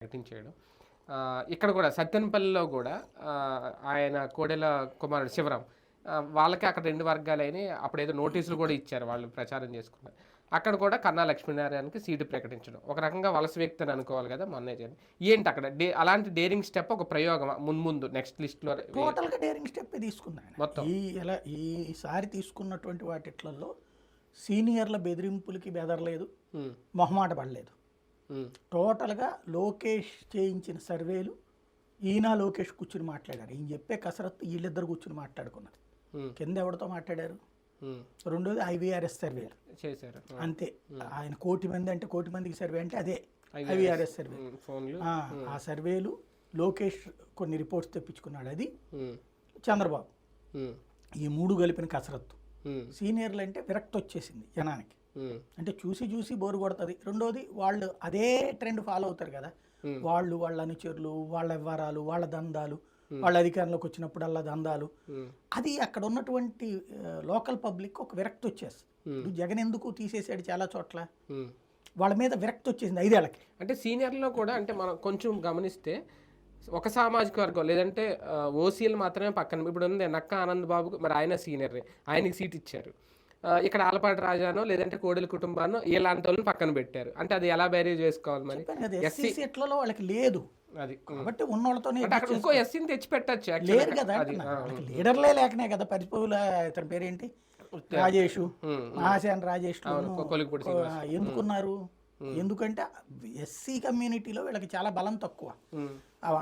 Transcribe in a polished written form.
ప్రకటించాడు. ఇక్కడ కూడా సత్తెనపల్లిలో కూడా ఆయన కోడెల కుమారుడు శివరాం వాళ్ళకి అక్కడ 2 వర్గాలైనవి. అప్పుడేదో నోటీసులు కూడా ఇచ్చారు వాళ్ళు ప్రచారం చేసుకున్నారు. అక్కడ కూడా కన్నా లక్ష్మీనారాయణకి సీటు ప్రకటించడం ఒక రకంగా వలస వ్యక్తి అని అనుకోవాలి కదా మొన్నే. ఏంటి అక్కడ అలాంటి డేరింగ్ స్టెప్ ఒక ప్రయోగం ముందు నెక్స్ట్ లిస్ట్లో టోటల్గా డేరింగ్ స్టెప్ తీసుకున్నాను మొత్తం. ఈసారి తీసుకున్నటువంటి వాటిట్లలో సీనియర్ల బెదిరింపులకి బెదరలేదు, మొహమాట పడలేదు. టోటల్గా లోకేష్ చేయించిన సర్వేలు ఈయన లోకేష్ కూర్చుని మాట్లాడారు. ఈయన చెప్పే కసరత్తు వీళ్ళిద్దరు కూర్చుని మాట్లాడుకున్నారు. కింద ఎవరితో మాట్లాడారు? రెండోది IVRS సర్వేలు చేశారు అంతే. ఆయన 1 కోటి మంది అంటే 1 కోటి మందికి సర్వే అంటే అదే IVRS సర్వే. ఆ సర్వేలు లోకేష్ కొన్ని రిపోర్ట్స్ తెప్పించుకున్నాడు, అది చంద్రబాబు. ఈ 3 కలిపిన కసరత్తు. సీనియర్లు అంటే విరక్తి వచ్చేసింది జనానికి. అంటే చూసి బోరు కొడుతుంది. రెండోది వాళ్ళు అదే ట్రెండ్ ఫాలో అవుతారు కదా. వాళ్ళ అనుచరులు, వాళ్ళ వ్యవహారాలు, వాళ్ళ దందాలు, వాళ్ళ అధికారంలోకి వచ్చినప్పుడల్లా దందాలు, అది అక్కడ ఉన్నటువంటి లోకల్ పబ్లిక్ ఒక విరక్తి వచ్చేస్తుంది. జగన్ ఎందుకు తీసేసాడు చాలా చోట్ల, వాళ్ళ మీద విరక్తి వచ్చేసింది 5 ఏళ్ళకి. అంటే సీనియర్లో కూడా అంటే మనం కొంచెం గమనిస్తే ఒక సామాజిక వర్గం లేదంటే ఓసీలు మాత్రమే పక్కన. ఇప్పుడు ఉంది నక్క ఆనంద్ బాబుకు, మరి ఆయన సీనియర్, ఆయనకి సీట్ ఇచ్చారు. ఇక్కడ ఆలపాటి రాజానో లేదంటే కోడెల కుటుంబాన్నో ఇలాంటి వాళ్ళని పక్కన పెట్టారు. అంటే అది ఎలా బ్యారేజ్ చేసుకోవాలి మరి? ఎస్సీ సీట్లలో వాళ్ళకి లేదు, అది కాబట్టి ఉన్నోళ్ళతోనే ఇంకో ఎస్సీని తెచ్చి పెట్టచ్చు. లేదు కదా, లీడర్లే లేకనే కదా. పరిపూల ఇతని పేరేంటి, రాజేష్, మహాసేన రాజేష్ ఎందుకున్నారు? ఎందుకంటే ఎస్సీ కమ్యూనిటీలో వీళ్ళకి చాలా బలం తక్కువ.